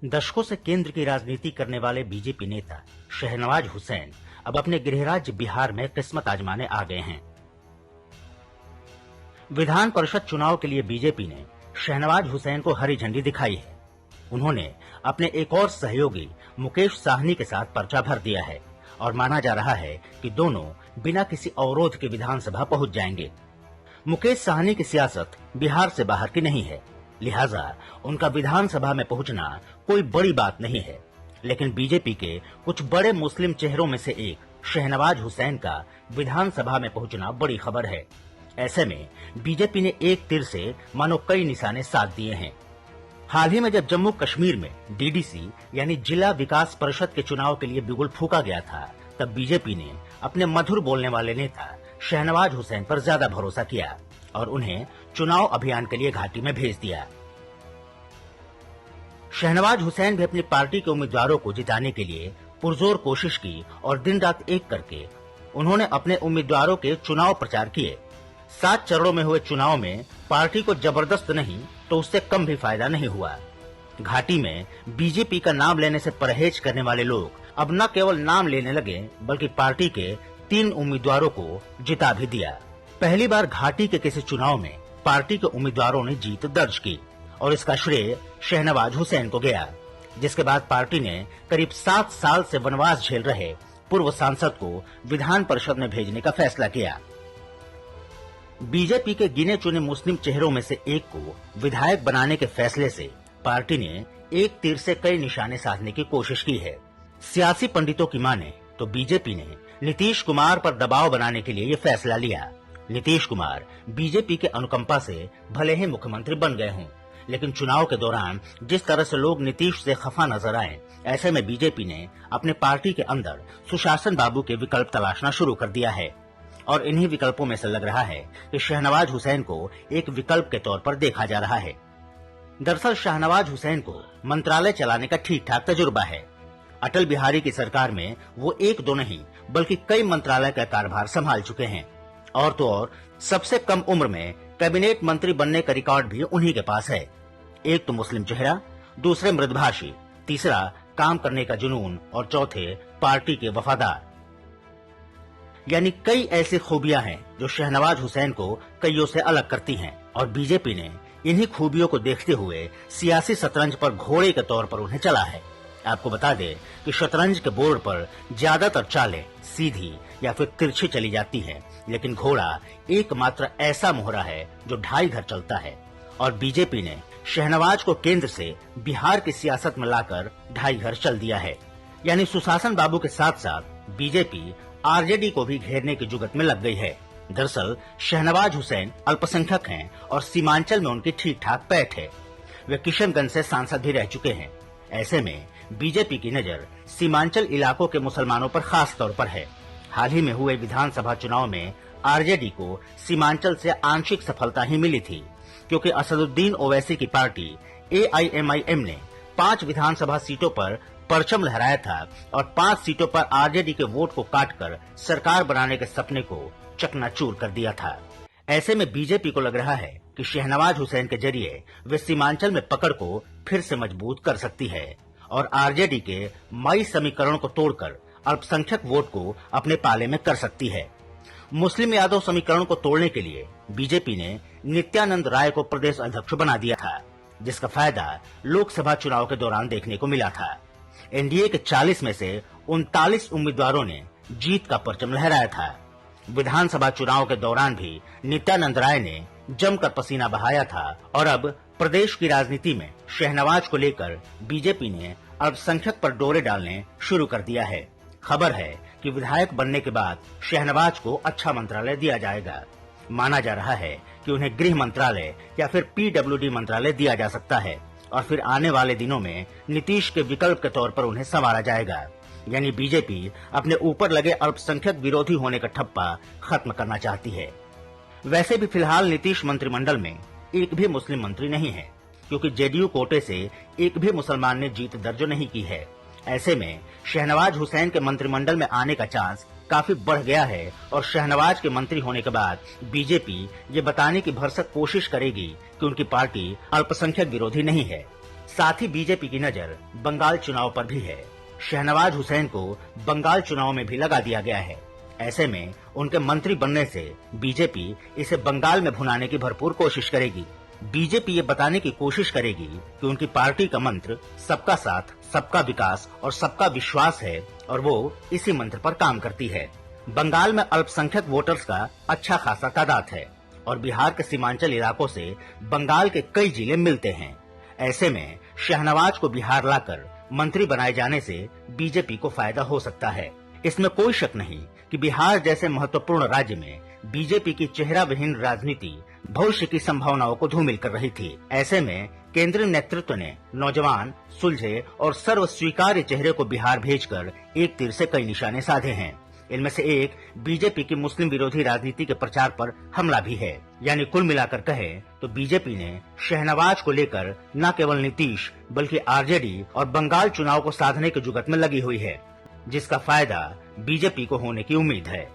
दशकों से केंद्र की राजनीति करने वाले बीजेपी नेता शहनवाज हुसैन अब अपने गृह राज्य बिहार में किस्मत आजमाने आ गए हैं। विधान परिषद चुनाव के लिए बीजेपी ने शहनवाज हुसैन को हरी झंडी दिखाई है। उन्होंने अपने एक और सहयोगी मुकेश साहनी के साथ पर्चा भर दिया है और माना जा रहा है कि दोनों बिना किसी अवरोध के विधानसभा पहुंच जाएंगे। मुकेश साहनी की सियासत बिहार से बाहर की नहीं है, लिहाजा उनका विधानसभा में पहुंचना कोई बड़ी बात नहीं है। लेकिन बीजेपी के कुछ बड़े मुस्लिम चेहरों में से एक शहनवाज हुसैन का विधानसभा में पहुंचना बड़ी खबर है। ऐसे में बीजेपी ने एक तीर से मानो कई निशाने साध दिए हैं। हाल ही में जब जम्मू कश्मीर में डीडीसी यानी जिला विकास परिषद के चुनाव के लिए बिगुल फूका गया था, तब बीजेपी ने अपने मधुर बोलने वाले नेता शहनवाज हुसैन पर ज्यादा भरोसा किया और उन्हें चुनाव अभियान के लिए घाटी में भेज दिया। शहनवाज हुसैन भी अपनी पार्टी के उम्मीदवारों को जिताने के लिए पुरजोर कोशिश की और दिन रात एक करके उन्होंने अपने उम्मीदवारों के चुनाव प्रचार किए। 7 चरणों में हुए चुनाव में पार्टी को जबरदस्त नहीं तो उससे कम भी फायदा नहीं हुआ। घाटी में बीजेपी का नाम लेने से परहेज करने वाले लोग अब न केवल नाम लेने लगे बल्कि पार्टी के 3 उम्मीदवारों को जिता भी दिया। पहली बार घाटी के किसी चुनाव में पार्टी के उम्मीदवारों ने जीत दर्ज की और इसका श्रेय शहनवाज हुसैन को गया, जिसके बाद पार्टी ने करीब 7 साल से वनवास झेल रहे पूर्व सांसद को विधान परिषद में भेजने का फैसला किया। बीजेपी के गिने चुने मुस्लिम चेहरों में से एक को विधायक बनाने के फैसले से पार्टी ने एक तीर से कई निशाने साधने की कोशिश की है। सियासी पंडितों की माने तो बीजेपी ने नीतीश कुमार पर दबाव बनाने के लिए ये फैसला लिया। नीतीश कुमार बीजेपी के अनुकंपा से भले ही मुख्यमंत्री बन गए हों, लेकिन चुनाव के दौरान जिस तरह से लोग नीतीश से खफा नजर आए, ऐसे में बीजेपी ने अपने पार्टी के अंदर सुशासन बाबू के विकल्प तलाशना शुरू कर दिया है और इन्हीं विकल्पों में से लग रहा है कि शहनवाज हुसैन को एक विकल्प के तौर पर देखा जा रहा है। दरअसल शहनवाज हुसैन को मंत्रालय चलाने का ठीक ठाक तजुर्बा है। अटल बिहारी की सरकार में वो 1-2 नहीं बल्कि कई मंत्रालय का कार्यभार संभाल चुके हैं और तो और सबसे कम उम्र में कैबिनेट मंत्री बनने का रिकॉर्ड भी उन्हीं के पास है। एक तो मुस्लिम चेहरा, दूसरे मृदभाषी, तीसरा काम करने का जुनून और चौथे पार्टी के वफादार। यानी कई ऐसी खूबियां हैं जो शहनवाज हुसैन को कईयों से अलग करती हैं और बीजेपी ने इन्हीं खूबियों को देखते हुए सियासी शतरंज पर घोड़े के तौर पर उन्हें चला है। आपको बता दें कि शतरंज के बोर्ड पर ज्यादातर चालें सीधी या फिर तिरछी चली जाती हैं, लेकिन घोड़ा एकमात्र ऐसा मोहरा है जो 2.5 घर चलता है और बीजेपी ने शहनवाज को केंद्र से बिहार की सियासत में लाकर 2.5 घर चल दिया है। यानी सुशासन बाबू के साथ साथ बीजेपी आरजेडी को भी घेरने की जुगत में लग गई है। दरअसल शहनवाज हुसैन अल्पसंख्यक हैं और सीमांचल में उनकी ठीक ठाक पैठ है। वे किशनगंज से सांसद भी रह चुके हैं। ऐसे में बीजेपी की नजर सीमांचल इलाकों के मुसलमानों पर खास तौर पर है। हाल ही में हुए विधानसभा चुनाव में आरजेडी को सीमांचल से आंशिक सफलता ही मिली थी, क्योंकि असदुद्दीन ओवैसी की पार्टी एआईएमआईएम ने 5 विधानसभा सीटों पर परचम लहराया था और 5 सीटों पर आरजेडी के वोट को काटकर सरकार बनाने के सपने को चकनाचूर कर दिया था। ऐसे में बीजेपी को लग रहा है कि शहनवाज हुसैन के जरिए वे सीमांचल में पकड़ को फिर से मजबूत कर सकती है और आरजेडी के मई समीकरण को तोड़कर अल्पसंख्यक वोट को अपने पाले में कर सकती है। मुस्लिम यादव समीकरण को तोड़ने के लिए बीजेपी ने नित्यानंद राय को प्रदेश अध्यक्ष बना दिया था, जिसका फायदा लोकसभा चुनाव के दौरान देखने को मिला था। एनडीए के 40 में से 39 उम्मीदवारों ने जीत का परचम लहराया था। विधानसभा चुनाव के दौरान भी नित्यानंद राय ने जमकर पसीना बहाया था और अब प्रदेश की राजनीति में शहनवाज को लेकर बीजेपी ने अल्पसंख्यक पर डोरे डालने शुरू कर दिया है। खबर है कि विधायक बनने के बाद शहनवाज को अच्छा मंत्रालय दिया जाएगा। माना जा रहा है कि उन्हें गृह मंत्रालय या फिर पीडब्ल्यूडी मंत्रालय दिया जा सकता है और फिर आने वाले दिनों में नीतीश के विकल्प के तौर पर उन्हें संवारा जाएगा। यानी बीजेपी अपने ऊपर लगे अल्पसंख्यक विरोधी होने का ठप्पा खत्म करना चाहती है। वैसे भी फिलहाल नीतीश मंत्रिमंडल में एक भी मुस्लिम मंत्री नहीं है, क्योंकि जेडीयू कोटे से एक भी मुसलमान ने जीत दर्ज नहीं की है। ऐसे में शहनवाज हुसैन के मंत्रिमंडल में आने का चांस काफी बढ़ गया है और शहनवाज के मंत्री होने के बाद बीजेपी ये बताने की भरसक कोशिश करेगी कि उनकी पार्टी अल्पसंख्यक विरोधी नहीं है। साथ ही बीजेपी की नजर बंगाल चुनाव पर भी है। शहनवाज हुसैन को बंगाल चुनाव में भी लगा दिया गया है। ऐसे में उनके मंत्री बनने से बीजेपी इसे बंगाल में भुनाने की भरपूर कोशिश करेगी। बीजेपी ये बताने की कोशिश करेगी कि उनकी पार्टी का मंत्र सबका साथ, सबका विकास और सबका विश्वास है और वो इसी मंत्र पर काम करती है। बंगाल में अल्पसंख्यक वोटर्स का अच्छा खासा तादाद है और बिहार के सीमांचल इलाकों से बंगाल के कई जिले मिलते हैं। ऐसे में शहनवाज को बिहार लाकर मंत्री बनाए जाने से बीजेपी को फायदा हो सकता है। इसमें कोई शक नहीं कि बिहार जैसे महत्वपूर्ण राज्य में बीजेपी की चेहरा विहीन राजनीति भविष्य की संभावनाओं को धूमिल कर रही थी। ऐसे में केंद्रीय नेतृत्व ने नौजवान, सुलझे और सर्व स्वीकार्य चेहरे को बिहार भेजकर एक तीर से कई निशाने साधे हैं। इनमें से एक बीजेपी की मुस्लिम विरोधी राजनीति के प्रचार पर हमला भी है। यानी कुल मिलाकर कहे तो बीजेपी ने शहनवाज को लेकर न केवल नीतीश बल्कि आरजेडी और बंगाल चुनाव को साधने के जुगत में लगी हुई है, जिसका फायदा बीजेपी को होने की उम्मीद है।